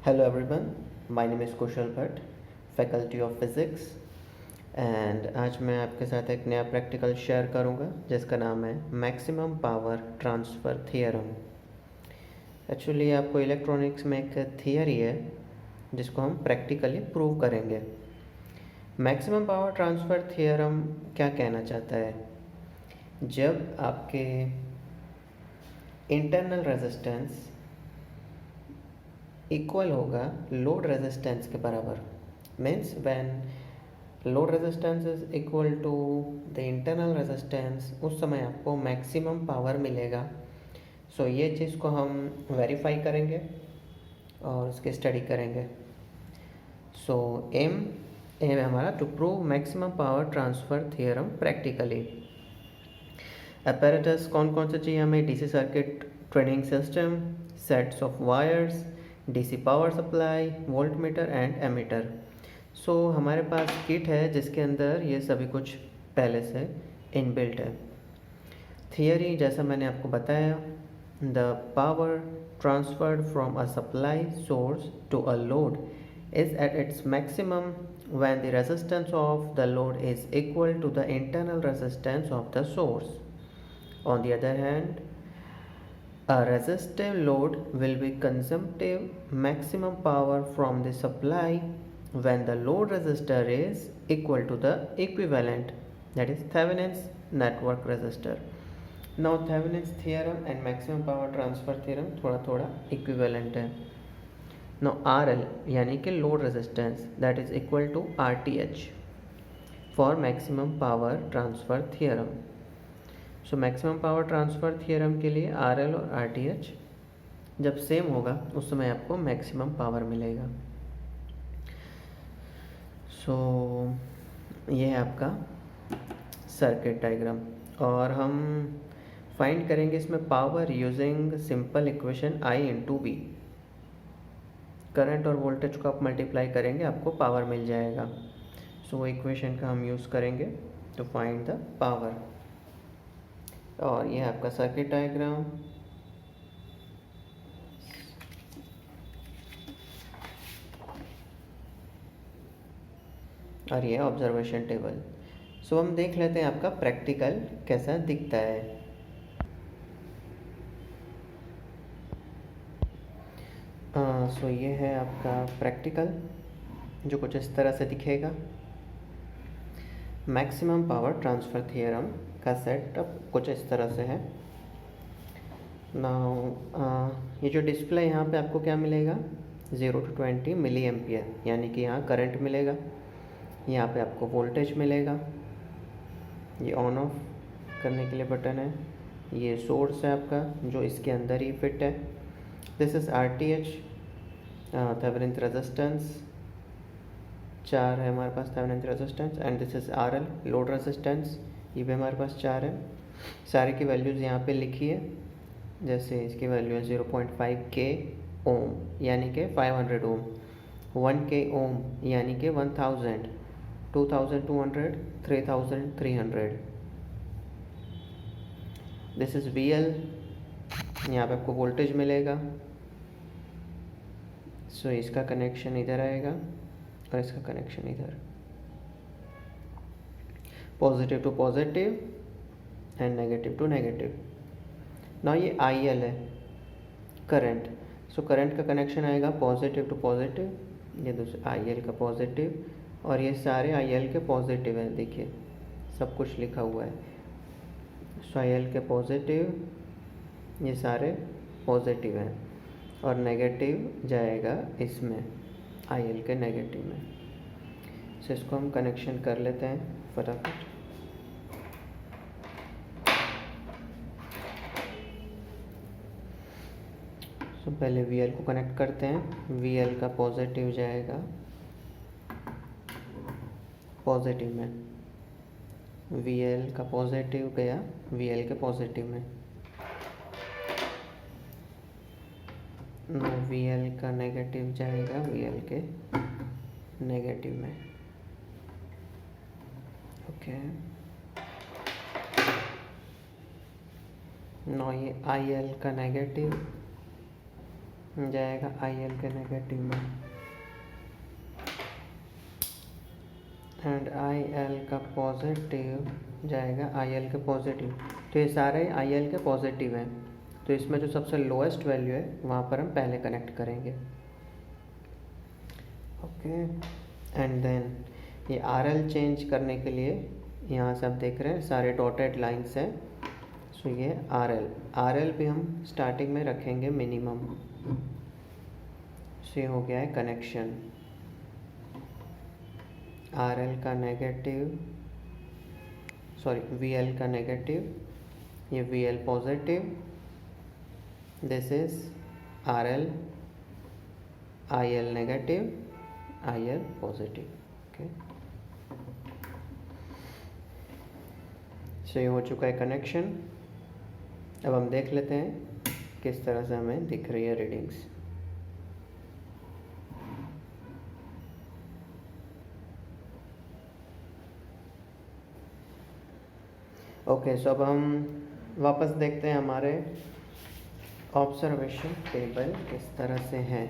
Hello everyone, my name is Kushal Bhatt, faculty of physics and आज मैं आपके साथ एक नया प्रैक्टिकल शेयर करूंगा जिसका नाम है maximum power transfer theorem. Actually आपको इलेक्ट्रॉनिक्स में एक थियरी है जिसको हम प्रैक्टिकली प्रूव करेंगे। मैक्सिमम पावर ट्रांसफ़र थियरम क्या कहना चाहता है? जब आपके इंटरनल रेजिस्टेंस इक्वल होगा लोड रेजिस्टेंस के बराबर, means when load resistance is equal to the internal resistance, उस समय आपको मैक्सिमम पावर मिलेगा। सो ये चीज़ को हम वेरीफाई करेंगे और उसकी स्टडी करेंगे। सो एम है हमारा to prove maximum power transfer theorem practically. apparatus कौन कौन से चाहिए हमें? DC circuit training system, sets of wires, DC power supply, voltmeter and ammeter. So हमारे पास किट है जिसके अंदर ये सभी कुछ पहले से इनबिल्ट है। थियरी जैसा मैंने आपको बताया, the power transferred from a supply source to a load is at its maximum when the resistance of the load is equal to the internal resistance of the source. On the other hand, a resistive load will be consumptive maximum power from the supply when the load resistor is equal to the equivalent, that is Thevenin's network resistor. Now Thevenin's theorem and maximum power transfer theorem थोड़ा equivalent है। Now RL यानी कि load resistance that is equal to RTH for maximum power transfer theorem. So maximum power transfer theorem के लिए RL और RTH जब same होगा उस समय आपको maximum power मिलेगा। So ये है आपका सर्किट डायग्राम और हम फाइंड करेंगे इसमें power using simple equation I into V। Current और वोल्टेज को आप मल्टीप्लाई करेंगे, आपको पावर मिल जाएगा। सो वो इक्वेशन का हम यूज़ करेंगे टू फाइंड द पावर। और ये आपका सर्किट डायग्राम। और ये ऑब्जर्वेशन टेबल। सो हम देख लेते हैं आपका प्रैक्टिकल कैसा दिखता है। सो ये है आपका प्रैक्टिकल जो कुछ इस तरह से दिखेगा। मैक्सिमम पावर ट्रांसफ़र थियरम का सेटअप कुछ इस तरह से है। नाउ ये जो डिस्प्ले यहाँ पे आपको क्या मिलेगा? 0 to 20 मिली एम्पियर, यानी कि यहाँ करंट मिलेगा। यहाँ पे आपको वोल्टेज मिलेगा। ये ऑन ऑफ करने के लिए बटन है। ये सोर्स है आपका जो इसके अंदर ही फिट है। This is RTH Thevenin resistance 4 है हमारे पास Thevenin resistance, and this is RL load resistance, ये भी हमारे पास 4 है। सारे की वैल्यूज़ यहाँ पे लिखी है। जैसे इसकी वैल्यू है 0.5 K ओम यानी कि 500 ओम, 1 K ओम यानी कि 1000, 2200, 3300। दिस इज़ VL, यहाँ पे आपको वोल्टेज मिलेगा। सो इसका कनेक्शन इधर आएगा और इसका कनेक्शन इधर, positive to positive and negative to negative. ना ये IL है करंट। सो करंट का कनेक्शन आएगा पॉजिटिव टू पॉजिटिव, ये दूसरा IL का पॉजिटिव, और ये सारे IL के पॉजिटिव हैं। देखिए सब कुछ लिखा हुआ है। सो IL के पॉजिटिव, ये सारे पॉजिटिव हैं, और नेगेटिव जाएगा इसमें IL के नेगेटिव में। सो इसको हम कनेक्शन कर लेते हैं फटाफट। सो पहले VL को कनेक्ट करते हैं। VL का पॉजिटिव जाएगा पॉजिटिव में, VL का पॉजिटिव गया VL के पॉजिटिव में, VL का नेगेटिव जाएगा VL के नेगेटिव में। ओके, नो ये IL का नेगेटिव जाएगा IL के नेगेटिव में, एंड IL का पॉजिटिव जाएगा IL के पॉजिटिव। तो ये सारे IL के पॉजिटिव हैं, तो इसमें जो सबसे लोएस्ट वैल्यू है वहाँ पर हम पहले कनेक्ट करेंगे। ओके, एंड देन ये RL चेंज करने के लिए यहाँ से आप देख रहे हैं सारे डॉटेड लाइन्स हैं। सो ये RL भी हम स्टार्टिंग में रखेंगे मिनिमम। सो ये हो गया है कनेक्शन। RL का नेगेटिव, सॉरी VL का नेगेटिव, ये VL positive, this is RL, IL negative, IL positive. Okay, so ये हो चुका है कनेक्शन। अब हम देख लेते हैं किस तरह से हमें दिख रही है रीडिंग्स। ओके, सो अब हम वापस देखते हैं हमारे ऑब्जर्वेशन टेबल किस तरह से है।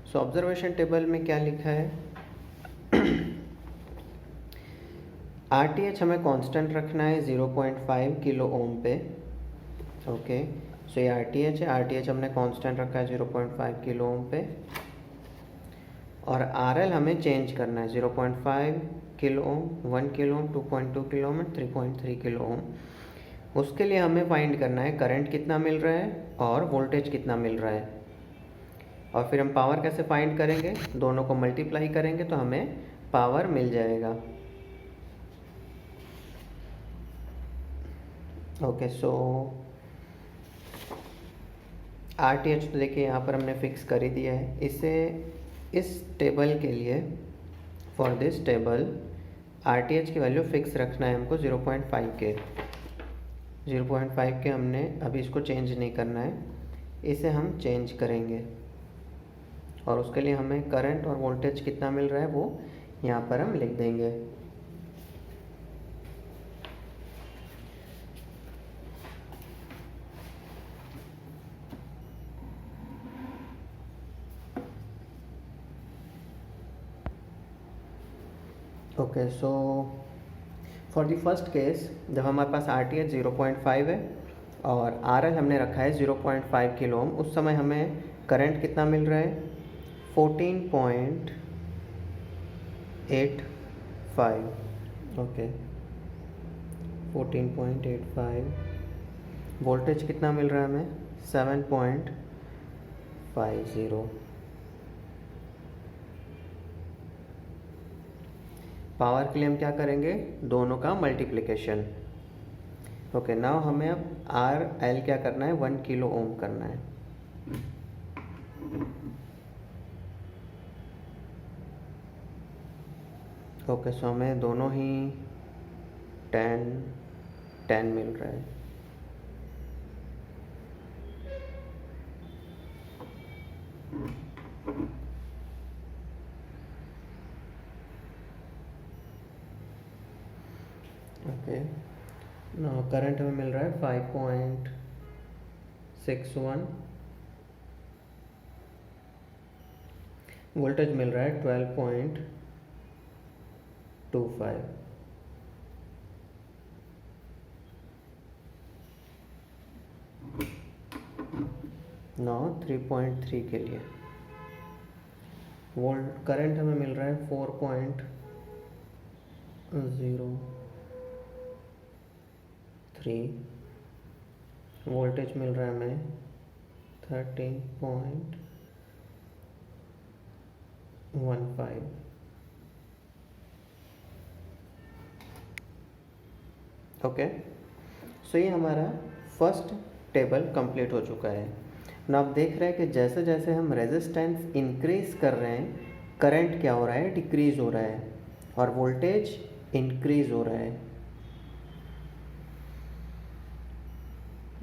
सो ऑब्जर्वेशन टेबल में क्या लिखा है, RTH हमें कांस्टेंट रखना है 0.5 किलो ओम पे। ओके, सो ये RTH है, RTH हमने कांस्टेंट रखा है 0.5 किलो ओम पे, और RL हमें चेंज करना है 0.5 kilo ohm, 1 kilo ohm, 2.2 kilo ohm, 3.3 kilo ohm. उसके लिए हमें फाइंड करना है करंट कितना मिल रहा है और वोल्टेज कितना मिल रहा है, और फिर हम पावर कैसे फाइंड करेंगे, दोनों को मल्टीप्लाई करेंगे तो हमें पावर मिल जाएगा। ओके, सो RTH तो देखिए यहाँ पर हमने फिक्स कर ही दिया है। इसे इस टेबल के लिए, फॉर दिस टेबल RTH की वैल्यू फिक्स रखना है हमको 0.5 के। 0.5 के हमने अभी इसको चेंज नहीं करना है, इसे हम चेंज करेंगे, और उसके लिए हमें करंट और वोल्टेज कितना मिल रहा है वो यहाँ पर हम लिख देंगे। Okay, so for the first case जब हमारे पास RTH 0.5 है और RL हमने रखा है 0.5 किलो ओम, उस समय हमें करंट कितना मिल रहा है 14.85। ओके, 14.85। वोल्टेज कितना मिल रहा है हमें 7.50। पावर के लिए हम क्या करेंगे, दोनों का मल्टीप्लिकेशन। ओके, नाउ हमें अब RL क्या करना है 1 किलो ओम करना है। ओके, सो हमें दोनों ही 10 मिल रहा है। ओके, नाउ करंट हमें मिल रहा है 5.61, वोल्टेज मिल रहा है 12.25। नाउ 3.3 के लिए वोल्ट करंट हमें मिल रहा है 4.03, वोल्टेज मिल रहा है हमें 13.15। ओके, सो ये हमारा फर्स्ट टेबल कंप्लीट हो चुका है। ना आप देख रहे हैं कि जैसे जैसे हम रेजिस्टेंस इंक्रीज कर रहे हैं, करंट क्या हो रहा है, डिक्रीज हो रहा है, और वोल्टेज इंक्रीज हो रहा है।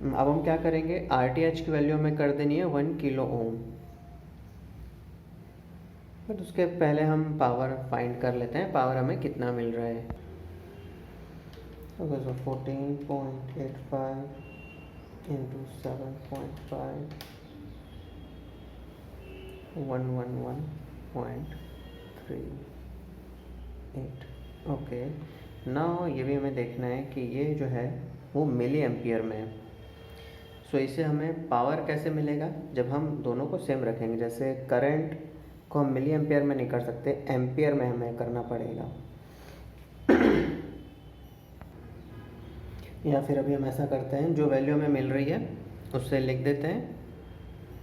अब हम क्या करेंगे, RTH की वैल्यू हमें कर देनी है 1 किलो ओम, बट उसके पहले हम पावर फाइंड कर लेते हैं, पावर हमें कितना मिल रहा है। ओके, सो 14.85 into 7.5 111.38। ओके, नाउ ये भी हमें देखना है कि ये जो है वो मिली एम्पियर में है। सो इसे हमें पावर कैसे मिलेगा, जब हम दोनों को सेम रखेंगे। जैसे करंट को हम मिली एम्पियर में नहीं कर सकते, एम्पियर में हमें करना पड़ेगा। या फिर अभी हम ऐसा करते हैं, जो वैल्यू हमें मिल रही है उससे लिख देते हैं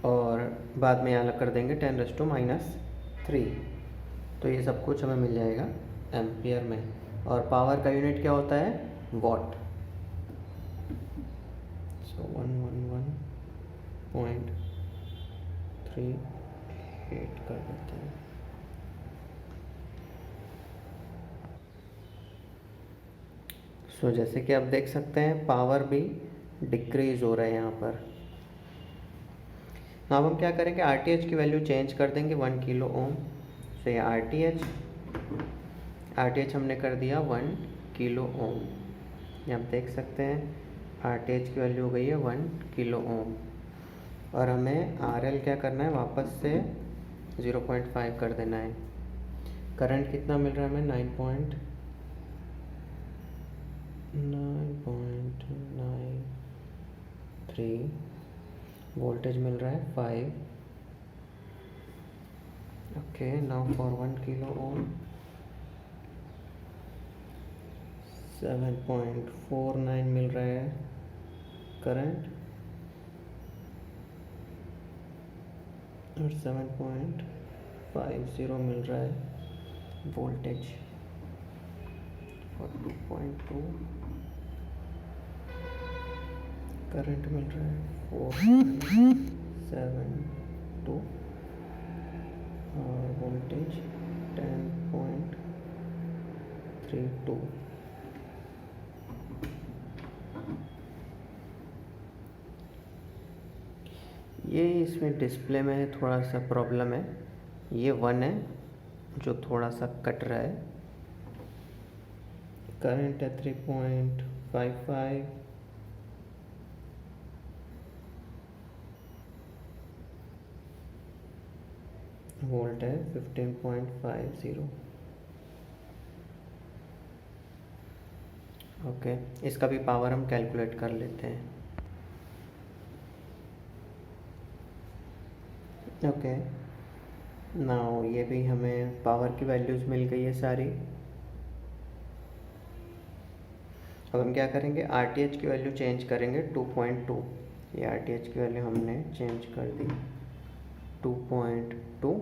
और बाद में यहाँ अलग कर देंगे 10⁻³ तो ये सब कुछ हमें मिल जाएगा एम्पियर में। और पावर का यूनिट क्या होता है, वॉट। सो 111.38 कर देते हैं। सो जैसे कि आप देख सकते हैं पावर भी डिक्रीज़ हो रहा है यहाँ पर। अब हम क्या करेंगे, RTH की वैल्यू चेंज कर देंगे 1 किलो ओम। सो ये RTH हमने कर दिया 1 किलो ओम। ये आप देख सकते हैं RTH की वैल्यू हो गई है 1 किलो ओम। और हमें RL क्या करना है, वापस से 0.5 कर देना है। करंट कितना मिल रहा है हमें, 9.93। वोल्टेज मिल रहा है 5। Okay, now for 1 kilo ohm 7.49 मिल रहा है करंट और 7.50 मिल रहा है वोल्टेज। और 2.2 करंट मिल रहा है 4.72 और वोल्टेज 10.32। ये इसमें डिस्प्ले में थोड़ा सा प्रॉब्लम है, ये 1 है जो थोड़ा सा कट रहा है। करंट है 3.55, वोल्ट है 15.50। ओके, इसका भी पावर हम कैलकुलेट कर लेते हैं। ओके, नाउ ये भी हमें पावर की वैल्यूज़ मिल गई है सारी। अब हम क्या करेंगे, RTH की वैल्यू चेंज करेंगे 2.2। ये RTH की वैल्यू हमने चेंज कर दी 2.2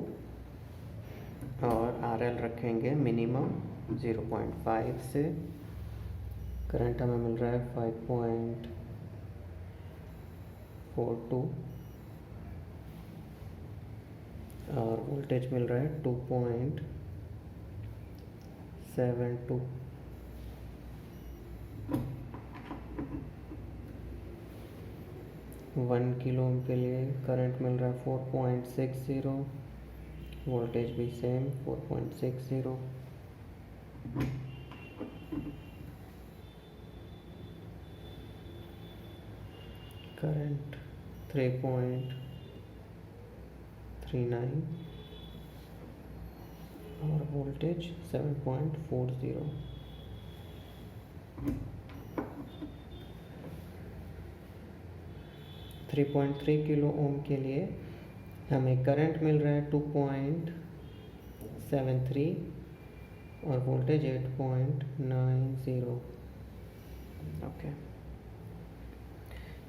और RL रखेंगे मिनिमम 0.5 से। करंट हमें मिल रहा है 5.42 और वोल्टेज मिल रहा है 2.72। वन किलो ओम के लिए करंट मिल रहा है 4.60, वोल्टेज भी सेम 4.60। करंट 3.39 और वोल्टेज 7.40। 3.3 किलो ओम के लिए हमें करंट मिल रहा है 2.73 और वोल्टेज 8.90। ओके,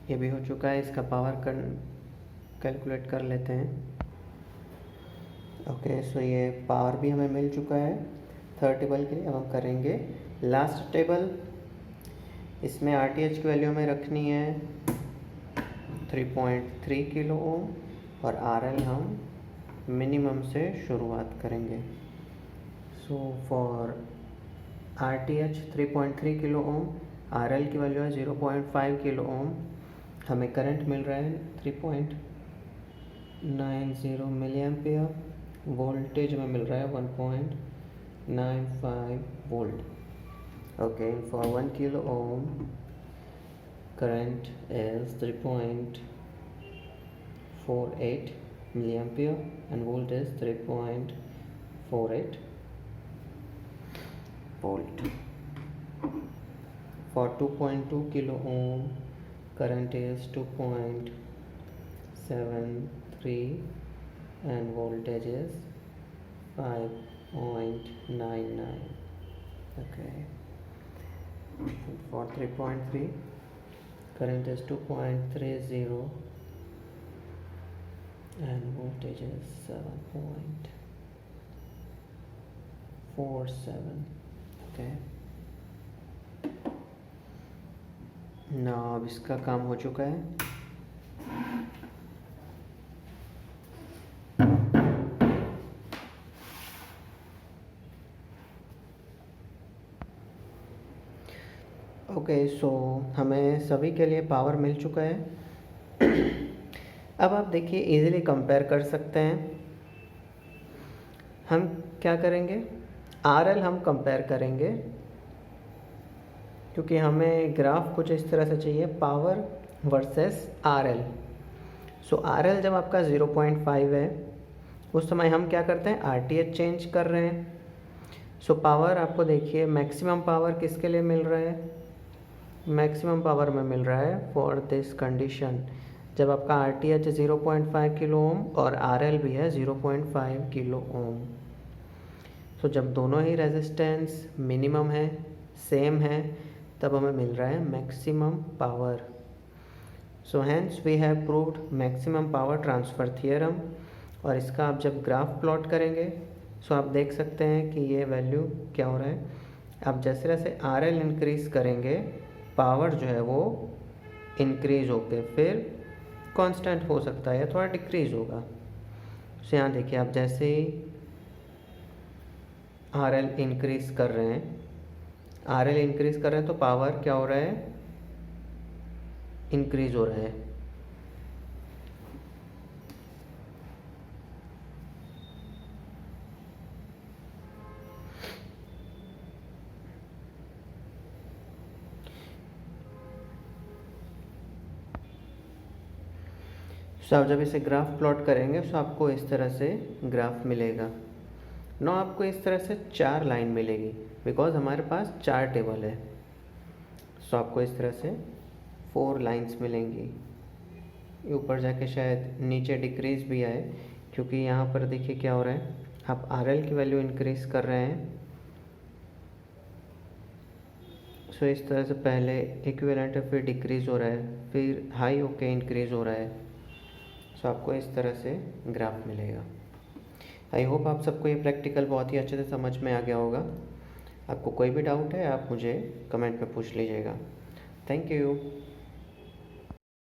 ये भी हो चुका है। इसका पावर कैलकुलेट कर लेते हैं। ओके, सो ये पावर भी हमें मिल चुका है थर्ड टेबल के लिए। अब हम करेंगे लास्ट टेबल। इसमें RTH की वैल्यू हमें रखनी है 3.3 किलो ओम और RL हम मिनिमम से शुरुआत करेंगे। So for RTH 3.3 kilo ohm, RL की वैल्यू है 0.5 किलो ओम। हमें करंट मिल रहा है 3.90 मिली एम्पियर, वोल्टेज में मिल रहा है 1.95 volt. Okay, for 1 kilo ohm current is 3.48 milliampere and voltage 3.48 volt. For 2.2 kilo ohm, current is 2.73 and voltage is 5.99. Okay. For 3.3, current is 2.30 and voltage is 7.47. Okay. ना अब इसका काम हो चुका है. ओके, सो हमें सभी के लिए पावर मिल चुका है. अब आप देखिए इजीली कंपेयर कर सकते हैं. हम क्या करेंगे, आरएल हम कंपेयर करेंगे क्योंकि हमें ग्राफ कुछ इस तरह से चाहिए, पावर वर्सेस आरएल. सो आरएल जब आपका 0.5 है उस समय हम क्या करते हैं, आरटीएच चेंज कर रहे हैं. सो पावर आपको देखिए मैक्सिमम पावर किसके लिए मिल रहा है, मैक्सिमम पावर में मिल रहा है फॉर दिस कंडीशन जब आपका आरटीएच 0.5 किलो ओम और आरएल भी है 0.5 किलो ओम. सो जब दोनों ही रेजिस्टेंस मिनिमम है, सेम है, तब हमें मिल रहा है maximum power. So hence we have proved maximum power transfer theorem. और इसका आप जब ग्राफ प्लॉट करेंगे सो आप देख सकते हैं कि ये वैल्यू क्या हो रहा है. आप जैसे जैसे आरएल इंक्रीज़ करेंगे पावर जो है वो इंक्रीज़ होके फिर कांस्टेंट हो सकता है या थोड़ा डिक्रीज़ होगा. सो यहाँ देखिए आप जैसे ही आरएल इंक्रीज़ कर रहे हैं, आरएल इंक्रीज़ कर रहे हैं तो पावर क्या हो रहा है, इंक्रीज़ हो रहा है. सो आप जब इसे ग्राफ प्लॉट करेंगे तो आपको इस तरह से ग्राफ मिलेगा. नो आपको इस तरह से 4 लाइन मिलेगी बिकॉज हमारे पास 4 टेबल है. सो आपको इस तरह से 4 लाइंस मिलेंगी. ऊपर जाके शायद नीचे डिक्रीज़ भी आए क्योंकि यहाँ पर देखिए क्या हो रहा है, आप आरएल की वैल्यू इंक्रीज़ कर रहे हैं. सो इस तरह से पहले इक्विवेलेंट है, फिर डिक्रीज़ हो रहा है, फिर हाई होके इंक्रीज़ हो रहा है. सो आपको इस तरह से ग्राफ मिलेगा. आई होप आप सबको ये प्रैक्टिकल बहुत ही अच्छे से समझ में आ गया होगा. आपको कोई भी डाउट है आप मुझे कमेंट में पूछ लीजिएगा. Thank you.